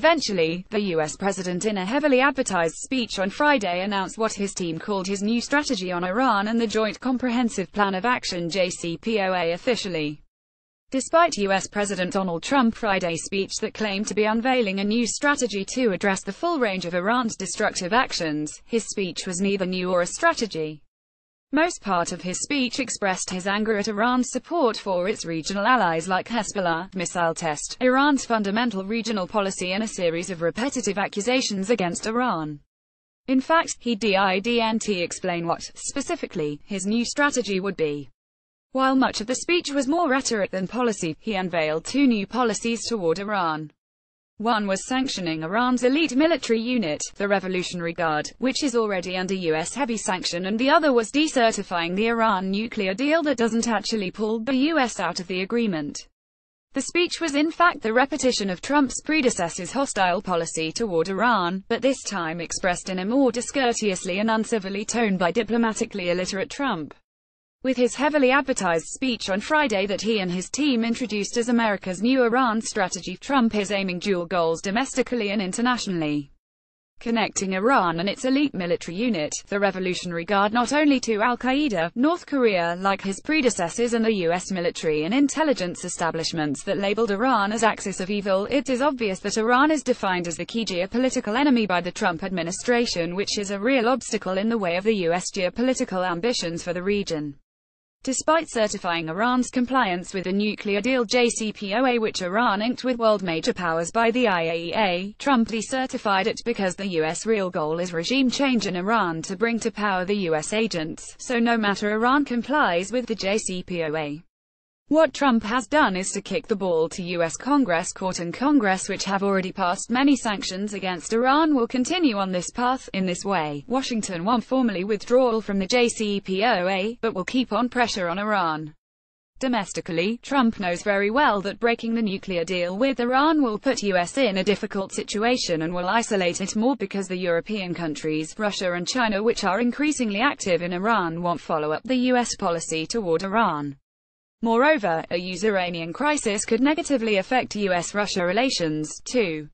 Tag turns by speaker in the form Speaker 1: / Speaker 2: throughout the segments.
Speaker 1: Eventually, the U.S. president in a heavily advertised speech on Friday announced what his team called his new strategy on Iran and the Joint Comprehensive Plan of Action (JCPOA) officially. Despite U.S. President Donald Trump's Friday speech that claimed to be unveiling a new strategy to address the full range of Iran's destructive actions, his speech was neither new or a strategy. Most part of his speech expressed his anger at Iran's support for its regional allies like Hezbollah, missile test, Iran's fundamental regional policy and a series of repetitive accusations against Iran. In fact, he didn't explain what, specifically, his new strategy would be. While much of the speech was more rhetoric than policy, he unveiled two new policies toward Iran. One was sanctioning Iran's elite military unit, the Revolutionary Guard, which is already under U.S. heavy sanction, and the other was decertifying the Iran nuclear deal that doesn't actually pull the U.S. out of the agreement. The speech was in fact the repetition of Trump's predecessor's hostile policy toward Iran, but this time expressed in a more discourteously and uncivilly tone by diplomatically illiterate Trump. With his heavily advertised speech on Friday that he and his team introduced as America's new Iran strategy, Trump is aiming dual goals domestically and internationally. Connecting Iran and its elite military unit, the Revolutionary Guard, not only to Al-Qaeda, North Korea, like his predecessors, and the U.S. military and intelligence establishments that labeled Iran as axis of evil. It is obvious that Iran is defined as the key geopolitical enemy by the Trump administration, which is a real obstacle in the way of the U.S. geopolitical ambitions for the region. Despite certifying Iran's compliance with the nuclear deal JCPOA, which Iran inked with world major powers by the IAEA, Trump decertified it because the U.S. real goal is regime change in Iran to bring to power the U.S. agents, so no matter Iran complies with the JCPOA. What Trump has done is to kick the ball to U.S. Congress court, and Congress, which have already passed many sanctions against Iran, will continue on this path. In this way, Washington won't formally withdrawal from the JCPOA, but will keep on pressure on Iran. Domestically, Trump knows very well that breaking the nuclear deal with Iran will put U.S. in a difficult situation and will isolate it more because the European countries, Russia and China, which are increasingly active in Iran, won't follow up the U.S. policy toward Iran. Moreover, a US-Iranian crisis could negatively affect US-Russia relations, too.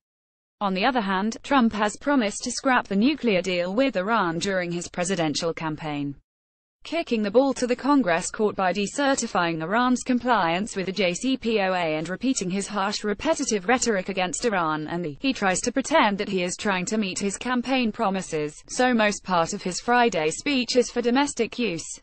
Speaker 1: On the other hand, Trump has promised to scrap the nuclear deal with Iran during his presidential campaign. Kicking the ball to the Congress court by decertifying Iran's compliance with the JCPOA and repeating his harsh, repetitive rhetoric against Iran, and he tries to pretend that he is trying to meet his campaign promises, so most part of his Friday speech is for domestic use.